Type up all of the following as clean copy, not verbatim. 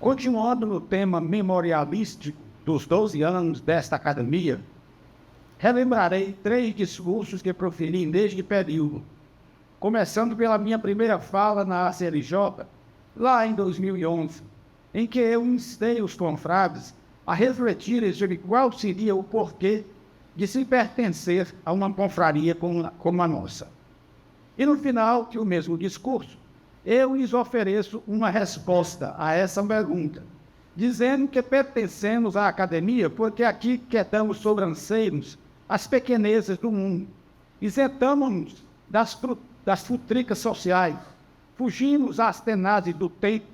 Continuando no tema memorialístico dos 12 anos desta academia, relembrarei 3 discursos que proferi neste período, começando pela minha primeira fala na ACLJ, lá em 2011, em que eu instei os confrades a refletirem sobre qual seria o porquê de se pertencer a uma confraria como a nossa. E no final do mesmo discurso, eu lhes ofereço uma resposta a essa pergunta, dizendo que pertencemos à academia porque aqui quedamos sobranceiros às pequenezas do mundo, isentamos-nos das futricas sociais, fugimos às tenazes do tempo,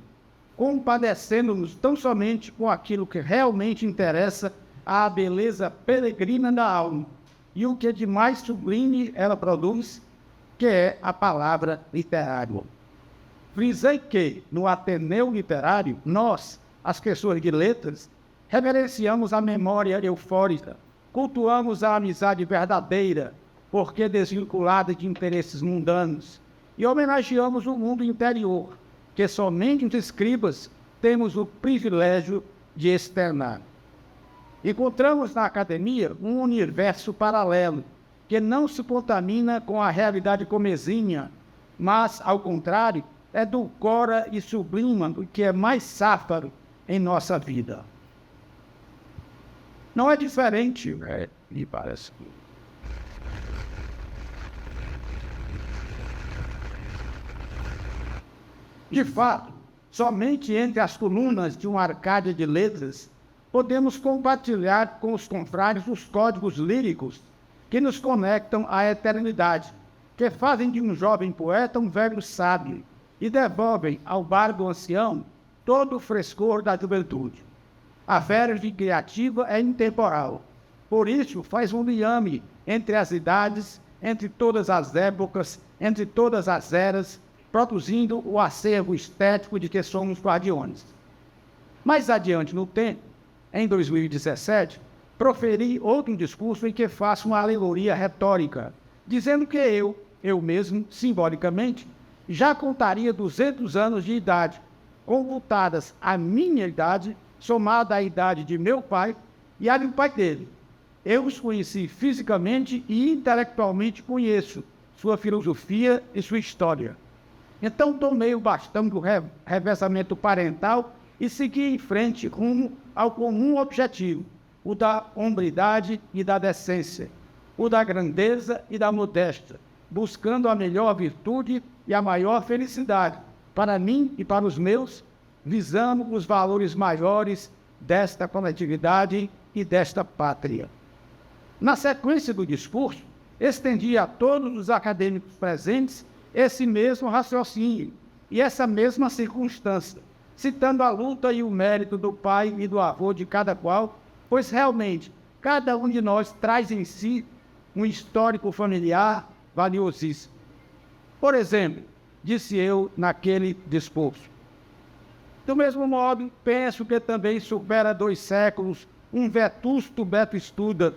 compadecendo-nos tão somente com aquilo que realmente interessa à beleza peregrina da alma e o que de mais sublime ela produz, que é a palavra literária. Frisei que, no Ateneu Literário, nós, as pessoas de letras, reverenciamos a memória eufórica, cultuamos a amizade verdadeira, porque desvinculada de interesses mundanos, e homenageamos o mundo interior, que somente os escribas temos o privilégio de externar. Encontramos na academia um universo paralelo, que não se contamina com a realidade comezinha, mas, ao contrário, edulcora e sublima o que é mais sáfaro em nossa vida. Não é diferente, me parece. De fato, somente entre as colunas de uma arcádia de letras podemos compartilhar com os confrades os códigos líricos que nos conectam à eternidade, que fazem de um jovem poeta um velho sábio e devolvem ao bardo ancião todo o frescor da juventude. A verve criativa é intemporal, por isso faz um liame entre as idades, entre todas as épocas, entre todas as eras, produzindo o acervo estético de que somos guardiões. Mais adiante no tempo, em 2017, proferi outro discurso em que faço uma alegoria retórica, dizendo que eu mesmo, simbolicamente, já contaria 200 anos de idade, computadas à minha idade, somada à idade de meu pai e à do pai dele. Eu os conheci fisicamente e intelectualmente conheço sua filosofia e sua história. Então tomei o bastão do revezamento parental e segui em frente rumo ao comum objetivo, o da hombridade e da decência, o da grandeza e da modéstia, buscando a melhor virtude e a maior felicidade, para mim e para os meus, visando os valores maiores desta coletividade e desta pátria. Na sequência do discurso, estendi a todos os acadêmicos presentes esse mesmo raciocínio e essa mesma circunstância, citando a luta e o mérito do pai e do avô de cada qual, pois realmente cada um de nós traz em si um histórico familiar valiosíssimo. Por exemplo, disse eu naquele discurso, do mesmo modo, penso que também supera 2 séculos um vetusto Beto Student,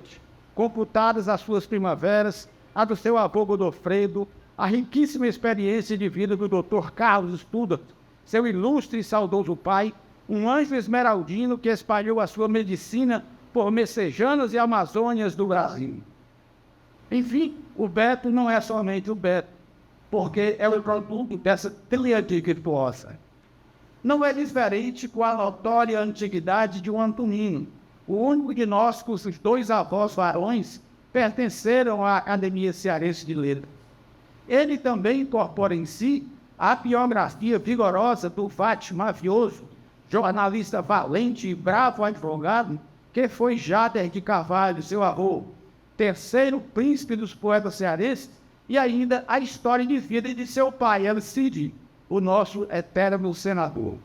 computadas as suas primaveras, a do seu avô Godofredo, a riquíssima experiência de vida do Dr. Carlos Student, seu ilustre e saudoso pai, um anjo esmeraldino que espalhou a sua medicina por Messejanas e Amazônias do Brasil. Enfim, o Beto não é somente o Beto, porque é o produto dessa tríade virtuosa. Não é diferente com a notória antiguidade de um Antonino, o único de nós cujos 2 avós varões pertenceram à Academia Cearense de Letras. Ele também incorpora em si a biografia vigorosa do Vate mafioso, jornalista valente e bravo advogado, que foi Jader de Carvalho, seu avô, 3º príncipe dos poetas cearenses, e ainda a história de vida de seu pai, Alcide, o nosso eterno senador.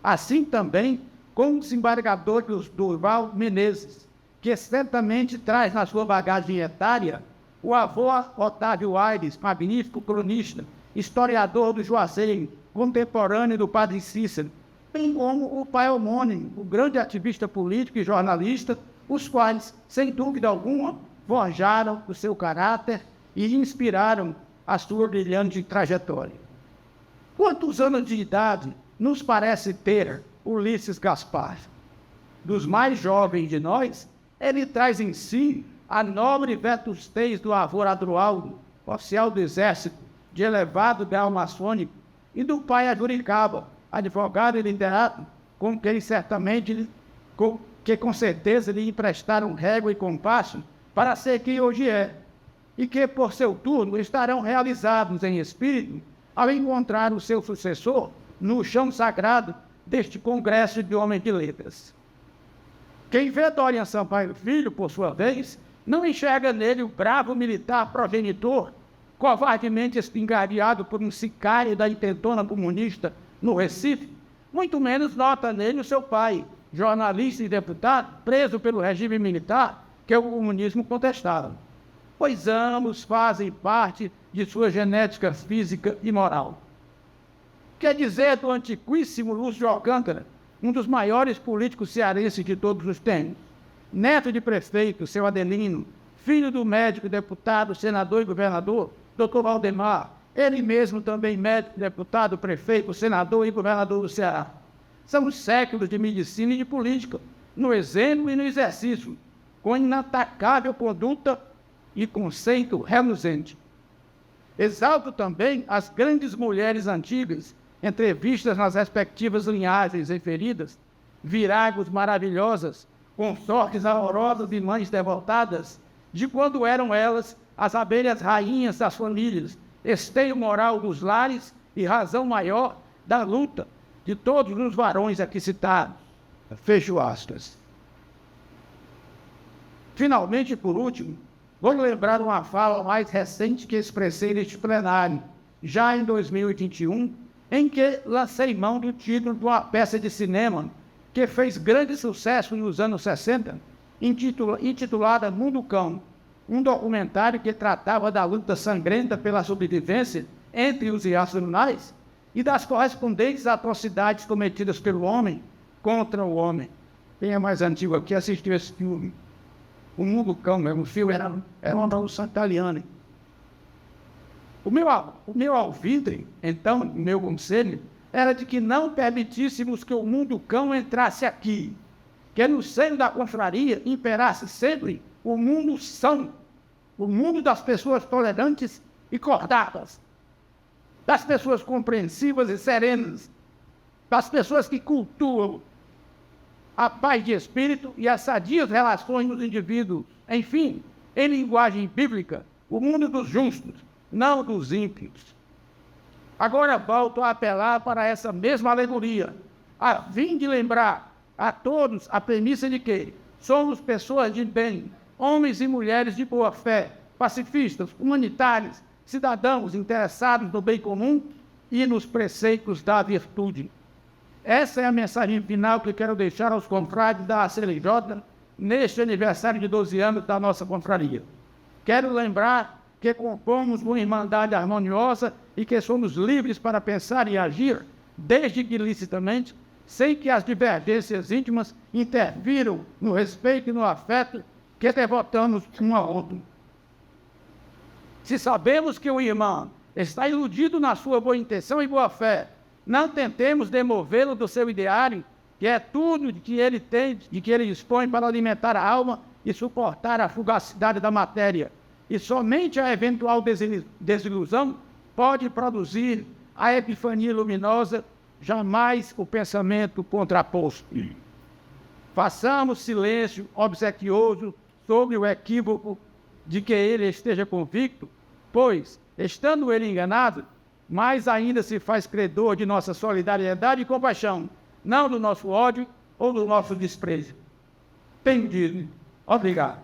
Assim também com o desembargador Durval Menezes, que certamente traz na sua bagagem etária o avô Otávio Aires, magnífico cronista, historiador do Juazeiro, contemporâneo do padre Cícero, bem como o pai homônimo, o grande ativista político e jornalista, os quais, sem dúvida alguma, forjaram o seu caráter e inspiraram a sua brilhante trajetória. Quantos anos de idade nos parece ter Ulisses Gaspar. Dos mais jovens de nós, ele traz em si a nobre vetustez do avô Adroaldo, oficial do exército, de elevado grau maçônico, e do pai Ajuricaba, advogado e literato, com quem certamente, com certeza lhe emprestaram régua e compasso para ser quem hoje é, e que, por seu turno, estarão realizados em espírito ao encontrar o seu sucessor no chão sagrado deste congresso de homens de letras. Quem vê Dorian Sampaio Filho, por sua vez, não enxerga nele o bravo militar progenitor, covardemente espingardeado por um sicário da intentona comunista no Recife, muito menos nota nele o seu pai, jornalista e deputado, preso pelo regime militar que o comunismo contestava, pois ambos fazem parte de sua genética física e moral. Quer dizer do antiquíssimo Lúcio de Alcântara, um dos maiores políticos cearenses de todos os tempos, neto de prefeito, seu Adelino, filho do médico, deputado, senador e governador, Dr. Valdemar, ele mesmo também médico, deputado, prefeito, senador e governador do Ceará. São séculos de medicina e de política, no exemplo e no exercício, com inatacável conduta e conceito reluzente. Exalto também as grandes mulheres antigas, entrevistas nas respectivas linhagens referidas, viragos maravilhosas, consortes amorosas e mães devotadas, de quando eram elas as abelhas rainhas das famílias, esteio moral dos lares e razão maior da luta de todos os varões aqui citados. Fecho aspas. Finalmente, por último, vou lembrar uma fala mais recente que expressei neste plenário, já em 2021, em que lancei mão do título de uma peça de cinema que fez grande sucesso nos anos 60, intitulada Mundo Cão, um documentário que tratava da luta sangrenta pela sobrevivência entre os irracionais e das correspondentes atrocidades cometidas pelo homem contra o homem. Quem é mais antigo aqui assistiu esse filme? O Mundo Cão, mesmo, o filme era uma produção italiana. O meu alvitre, então, o meu conselho, era de que não permitíssemos que o Mundo Cão entrasse aqui, que no seio da confraria imperasse sempre o mundo são, o mundo das pessoas tolerantes e cordatas, das pessoas compreensivas e serenas, das pessoas que cultuam a paz de espírito e as sadias relações dos indivíduos. Enfim, em linguagem bíblica, o mundo dos justos, não dos ímpios. Agora volto a apelar para essa mesma alegoria, a fim de lembrar a todos a premissa de que somos pessoas de bem, homens e mulheres de boa fé, pacifistas, humanitários, cidadãos interessados no bem comum e nos preceitos da virtude. Essa é a mensagem final que quero deixar aos confrades da ACLJ neste aniversário de 12 anos da nossa confraria. Quero lembrar que compomos uma irmandade harmoniosa e que somos livres para pensar e agir, desde que ilicitamente, sem que as divergências íntimas interfiram no respeito e no afeto que devotamos um ao outro. Se sabemos que o irmão está iludido na sua boa intenção e boa fé, não tentemos demovê-lo do seu ideário, que é tudo de que ele tem, de que ele dispõe para alimentar a alma e suportar a fugacidade da matéria. E somente a eventual desilusão pode produzir a epifania luminosa, jamais o pensamento contraposto. Façamos silêncio obsequioso sobre o equívoco de que ele esteja convicto, pois, estando ele enganado, mais ainda se faz credor de nossa solidariedade e compaixão, não do nosso ódio ou do nosso desprezo. Entendido. Obrigado.